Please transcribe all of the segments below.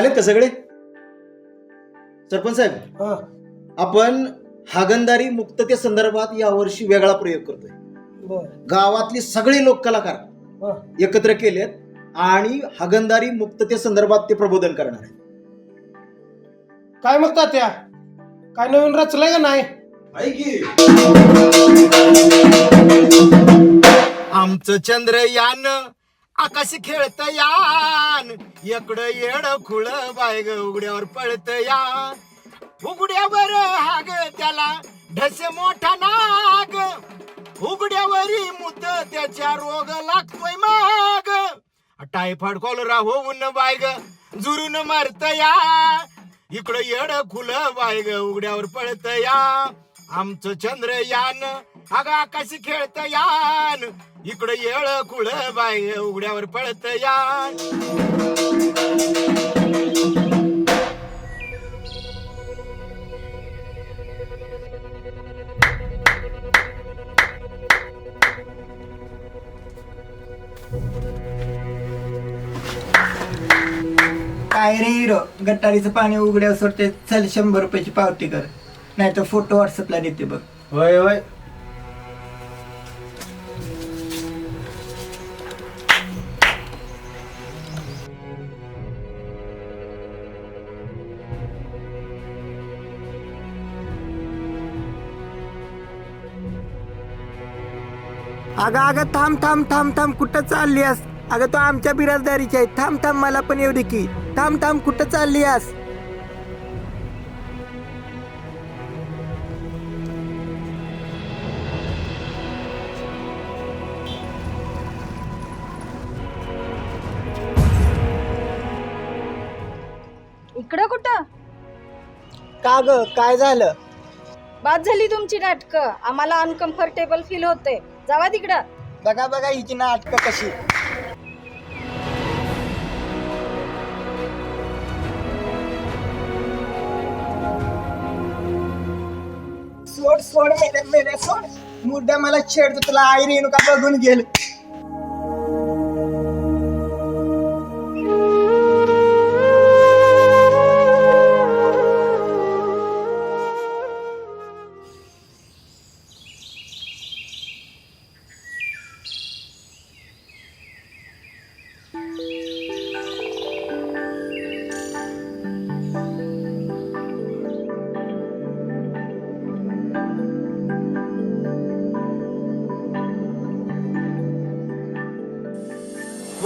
आलेत का सगळे? सरपंच साहेब, हा आपण हागणदारी मुक्तते संदर्भात यावर्षी वेगळा प्रयोग करतोय. बर गावातली सगळे लोक कलाकार हा एकत्र केलेत आणि हागणदारी मुक्तते संदर्भात ते प्रबोधन करणार आहेत. काय मग तात्या, काय नवीन रचलंय का नाही? आमचं चंद्रयान आकाश खेळत यान, इकडं येड खुळ बायग उघड्यावर पळत या, उघड्यावर हाग त्याला ढस मोठा नाग, उघड्यावरी मुत त्याच्या रोग लागतोय माग, टायफॉइड कॉलरा होऊन बायग जुरून मरत या, इकडं येड खुल बायग उघड्यावर पळत या, आमचं चंद्रयान अगं आकाशी खेळत यान, इकडं येळ खुळ बाय उघड्यावर पळत यान. काय रे हिरो, गटारीचं पाणी उघड्यावर सोडते, चल 100 रुपयाची पावती कर, नाही तर फोटो व्हॉट्सअपला देते बघ. होय होय. अगं अगं थांब थांब थांब थांब, कुठं चालली आहेस? अगं तो आमच्या बिराजदारीची आहे, थांब थांब, मला पण येऊ दे की. थांब थांब, कुठं चालली आहेस? इकडं कुठं? का ग, काय झालं? बाद झाली तुमची नाटकं, आम्हाला अनकम्फर्टेबल फील होते. जावा तिकडं. बघा बघा हिची नाटकं कशी. सोड सोड मेरे मेरे सोड, मुद्दा मला छेडतो, तुला आई रेणू का बघून गेल.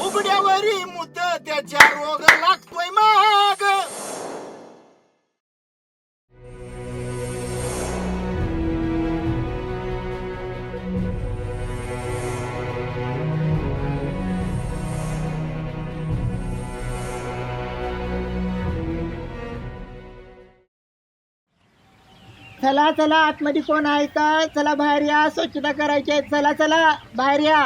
उघड्यावरी मुत त्याच्या रोग लागतोय माग. चला चला, आतमध्ये कोण आहे का? चला बाहेर या, स्वच्छता करायची आहे. चला चला बाहेर या.